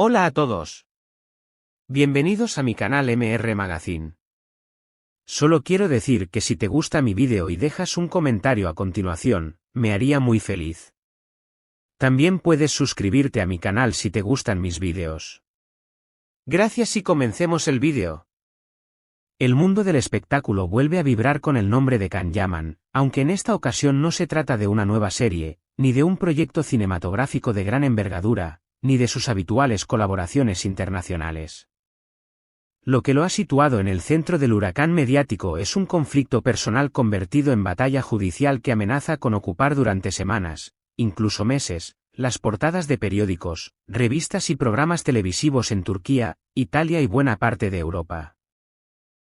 Hola a todos. Bienvenidos a mi canal MR Magazine. Solo quiero decir que si te gusta mi vídeo y dejas un comentario a continuación, me haría muy feliz. También puedes suscribirte a mi canal si te gustan mis vídeos. Gracias y comencemos el vídeo. El mundo del espectáculo vuelve a vibrar con el nombre de Can Yaman, aunque en esta ocasión no se trata de una nueva serie, ni de un proyecto cinematográfico de gran envergadura, ni de sus habituales colaboraciones internacionales. Lo que lo ha situado en el centro del huracán mediático es un conflicto personal convertido en batalla judicial que amenaza con ocupar durante semanas, incluso meses, las portadas de periódicos, revistas y programas televisivos en Turquía, Italia y buena parte de Europa.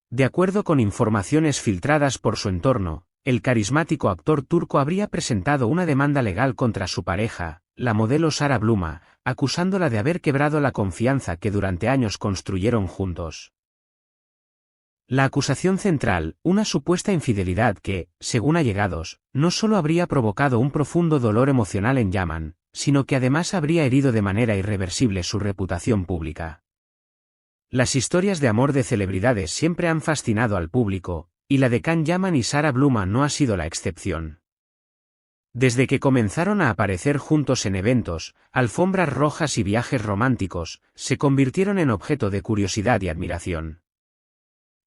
De acuerdo con informaciones filtradas por su entorno, el carismático actor turco habría presentado una demanda legal contra su pareja, la modelo Sara Bluma, acusándola de haber quebrado la confianza que durante años construyeron juntos. La acusación central, una supuesta infidelidad que, según allegados, no solo habría provocado un profundo dolor emocional en Yaman, sino que además habría herido de manera irreversible su reputación pública. Las historias de amor de celebridades siempre han fascinado al público, y la de Can Yaman y Sara Bluma no ha sido la excepción. Desde que comenzaron a aparecer juntos en eventos, alfombras rojas y viajes románticos, se convirtieron en objeto de curiosidad y admiración.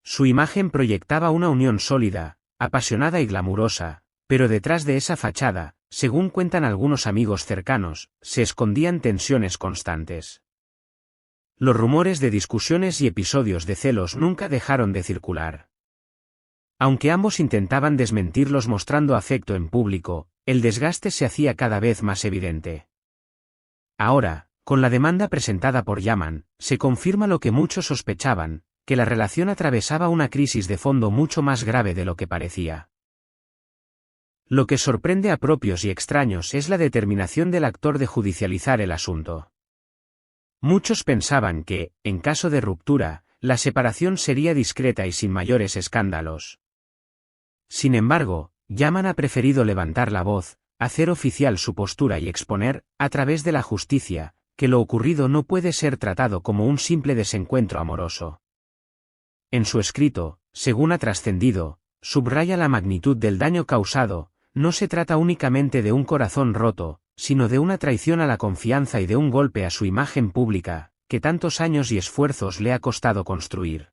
Su imagen proyectaba una unión sólida, apasionada y glamurosa, pero detrás de esa fachada, según cuentan algunos amigos cercanos, se escondían tensiones constantes. Los rumores de discusiones y episodios de celos nunca dejaron de circular. Aunque ambos intentaban desmentirlos mostrando afecto en público, el desgaste se hacía cada vez más evidente. Ahora, con la demanda presentada por Yaman, se confirma lo que muchos sospechaban, que la relación atravesaba una crisis de fondo mucho más grave de lo que parecía. Lo que sorprende a propios y extraños es la determinación del actor de judicializar el asunto. Muchos pensaban que, en caso de ruptura, la separación sería discreta y sin mayores escándalos. Sin embargo, Yaman ha preferido levantar la voz, hacer oficial su postura y exponer, a través de la justicia, que lo ocurrido no puede ser tratado como un simple desencuentro amoroso. En su escrito, según ha trascendido, subraya la magnitud del daño causado, no se trata únicamente de un corazón roto, sino de una traición a la confianza y de un golpe a su imagen pública, que tantos años y esfuerzos le ha costado construir.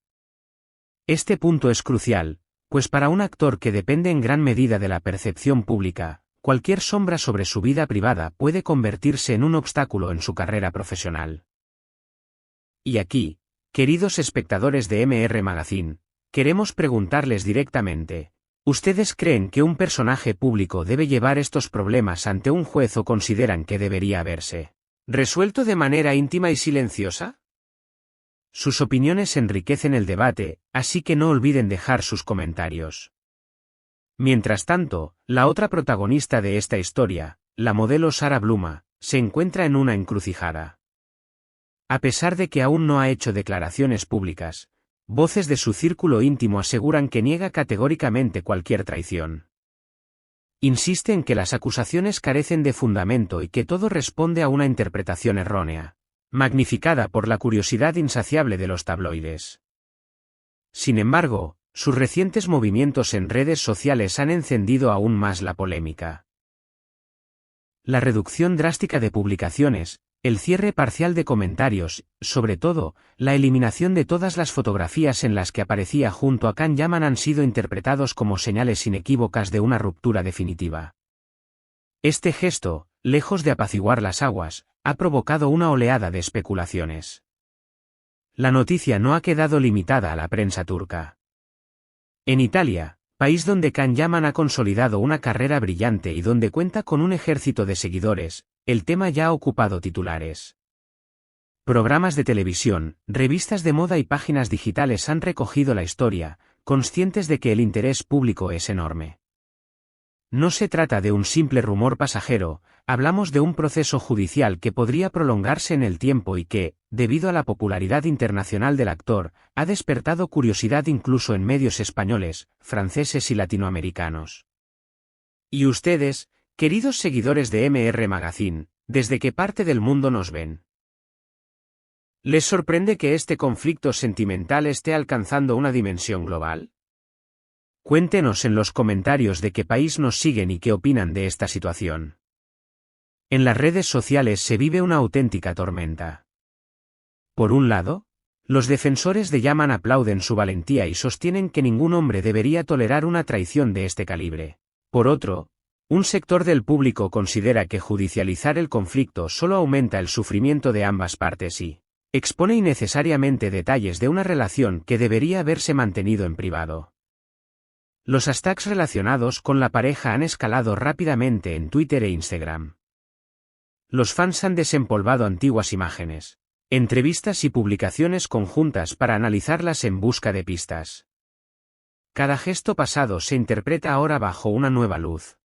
Este punto es crucial, pues para un actor que depende en gran medida de la percepción pública, cualquier sombra sobre su vida privada puede convertirse en un obstáculo en su carrera profesional. Y aquí, queridos espectadores de MR Magazine, queremos preguntarles directamente, ¿ustedes creen que un personaje público debe llevar estos problemas ante un juez o consideran que debería haberse resuelto de manera íntima y silenciosa? Sus opiniones enriquecen el debate, así que no olviden dejar sus comentarios. Mientras tanto, la otra protagonista de esta historia, la modelo Sara Bluma, se encuentra en una encrucijada. A pesar de que aún no ha hecho declaraciones públicas, voces de su círculo íntimo aseguran que niega categóricamente cualquier traición. Insiste en que las acusaciones carecen de fundamento y que todo responde a una interpretación errónea, magnificada por la curiosidad insaciable de los tabloides. Sin embargo, sus recientes movimientos en redes sociales han encendido aún más la polémica. La reducción drástica de publicaciones, el cierre parcial de comentarios, sobre todo, la eliminación de todas las fotografías en las que aparecía junto a Can Yaman han sido interpretados como señales inequívocas de una ruptura definitiva. Este gesto, lejos de apaciguar las aguas, ha provocado una oleada de especulaciones. La noticia no ha quedado limitada a la prensa turca. En Italia, país donde Can Yaman ha consolidado una carrera brillante y donde cuenta con un ejército de seguidores, el tema ya ha ocupado titulares. Programas de televisión, revistas de moda y páginas digitales han recogido la historia, conscientes de que el interés público es enorme. No se trata de un simple rumor pasajero, hablamos de un proceso judicial que podría prolongarse en el tiempo y que, debido a la popularidad internacional del actor, ha despertado curiosidad incluso en medios españoles, franceses y latinoamericanos. ¿Y ustedes, queridos seguidores de MR Magazine, desde qué parte del mundo nos ven? ¿Les sorprende que este conflicto sentimental esté alcanzando una dimensión global? Cuéntenos en los comentarios de qué país nos siguen y qué opinan de esta situación. En las redes sociales se vive una auténtica tormenta. Por un lado, los defensores de Yaman aplauden su valentía y sostienen que ningún hombre debería tolerar una traición de este calibre. Por otro, un sector del público considera que judicializar el conflicto solo aumenta el sufrimiento de ambas partes y expone innecesariamente detalles de una relación que debería haberse mantenido en privado. Los hashtags relacionados con la pareja han escalado rápidamente en Twitter e Instagram. Los fans han desempolvado antiguas imágenes, entrevistas y publicaciones conjuntas para analizarlas en busca de pistas. Cada gesto pasado se interpreta ahora bajo una nueva luz.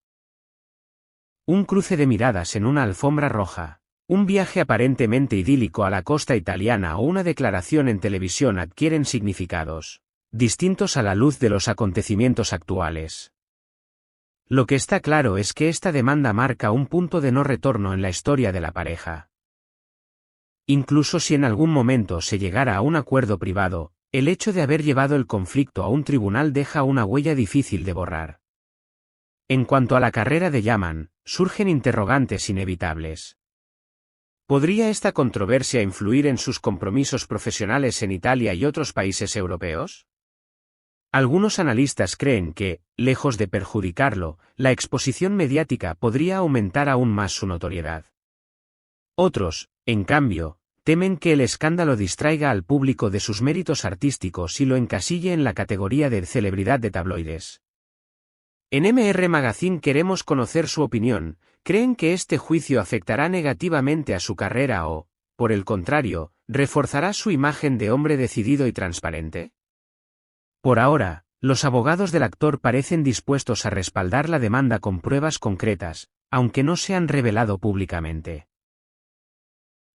Un cruce de miradas en una alfombra roja, un viaje aparentemente idílico a la costa italiana o una declaración en televisión adquieren significados distintos a la luz de los acontecimientos actuales. Lo que está claro es que esta demanda marca un punto de no retorno en la historia de la pareja. Incluso si en algún momento se llegara a un acuerdo privado, el hecho de haber llevado el conflicto a un tribunal deja una huella difícil de borrar. En cuanto a la carrera de Yaman, surgen interrogantes inevitables. ¿Podría esta controversia influir en sus compromisos profesionales en Italia y otros países europeos? Algunos analistas creen que, lejos de perjudicarlo, la exposición mediática podría aumentar aún más su notoriedad. Otros, en cambio, temen que el escándalo distraiga al público de sus méritos artísticos y lo encasille en la categoría de celebridad de tabloides. En MR Magazine queremos conocer su opinión. ¿Creen que este juicio afectará negativamente a su carrera o, por el contrario, reforzará su imagen de hombre decidido y transparente? Por ahora, los abogados del actor parecen dispuestos a respaldar la demanda con pruebas concretas, aunque no se han revelado públicamente.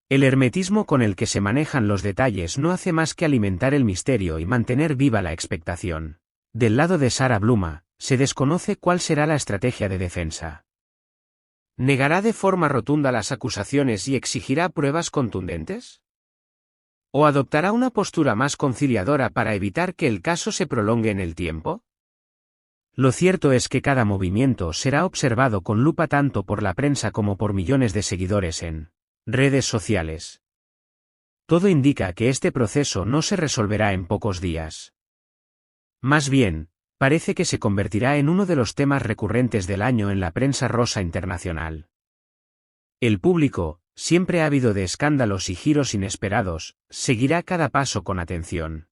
El hermetismo con el que se manejan los detalles no hace más que alimentar el misterio y mantener viva la expectación. Del lado de Sara Bluma, se desconoce cuál será la estrategia de defensa. ¿Negará de forma rotunda las acusaciones y exigirá pruebas contundentes? ¿O adoptará una postura más conciliadora para evitar que el caso se prolongue en el tiempo? Lo cierto es que cada movimiento será observado con lupa tanto por la prensa como por millones de seguidores en redes sociales. Todo indica que este proceso no se resolverá en pocos días. Más bien, parece que se convertirá en uno de los temas recurrentes del año en la prensa rosa internacional. El público, siempre ávido de escándalos y giros inesperados, seguirá cada paso con atención.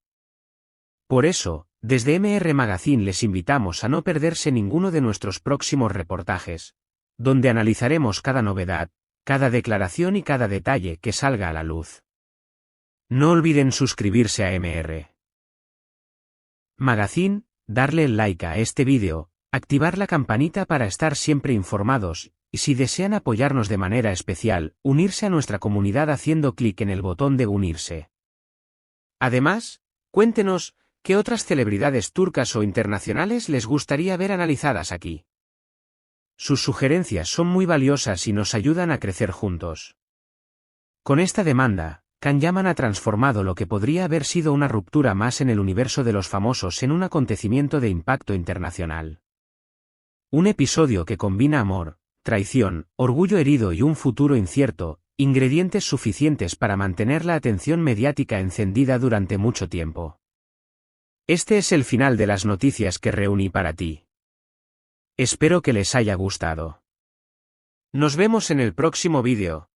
Por eso, desde MR Magazine les invitamos a no perderse ninguno de nuestros próximos reportajes, donde analizaremos cada novedad, cada declaración y cada detalle que salga a la luz. No olviden suscribirse a MR Magazine, darle el like a este vídeo, activar la campanita para estar siempre informados, y si desean apoyarnos de manera especial, unirse a nuestra comunidad haciendo clic en el botón de unirse. Además, cuéntenos, ¿qué otras celebridades turcas o internacionales les gustaría ver analizadas aquí? Sus sugerencias son muy valiosas y nos ayudan a crecer juntos. Con esta demanda, Can Yaman ha transformado lo que podría haber sido una ruptura más en el universo de los famosos en un acontecimiento de impacto internacional. Un episodio que combina amor, traición, orgullo herido y un futuro incierto, ingredientes suficientes para mantener la atención mediática encendida durante mucho tiempo. Este es el final de las noticias que reuní para ti. Espero que les haya gustado. Nos vemos en el próximo vídeo.